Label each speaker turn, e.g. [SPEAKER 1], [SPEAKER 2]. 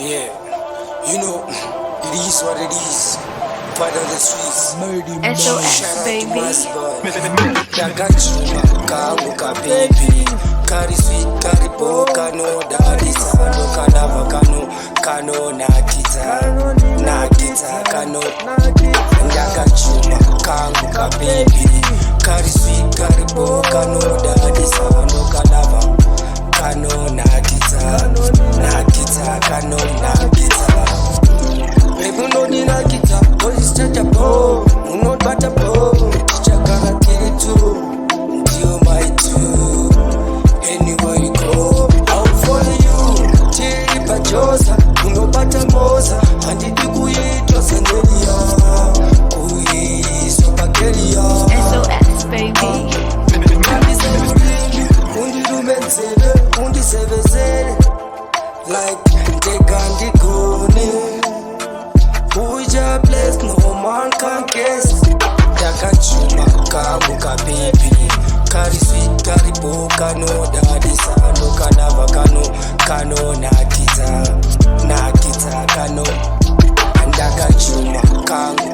[SPEAKER 1] Yeah, you know, it is what it is. Part of the streets.
[SPEAKER 2] SOS,
[SPEAKER 1] Shout out to
[SPEAKER 2] baby.
[SPEAKER 1] my boy. Yakachuma, kamuka baby. Kari sweet, kari poka no daddy sano kanava kano nakita kano. Yakachuma, kamuka baby. Kari sweet, kari poka no daddy sano kanava kano nakita kano nakita. Baby no ni nakita, police check a po, no bata po, chakara kiri tu, you might too. Anywhere you go, I'll follow you. Chiri pachosa, no bata moza, handi kuitwa sandelia, kuiso pakelia.
[SPEAKER 2] SOS, baby.
[SPEAKER 1] Undi rumenzele, undi sevezele, like tekandi kone. Uja bless, no man can guess. Yakachuma, kamuka baby. Kari sweet, kari poka no daddy sano kanava kano nakita kano. And yakachuma, kamuka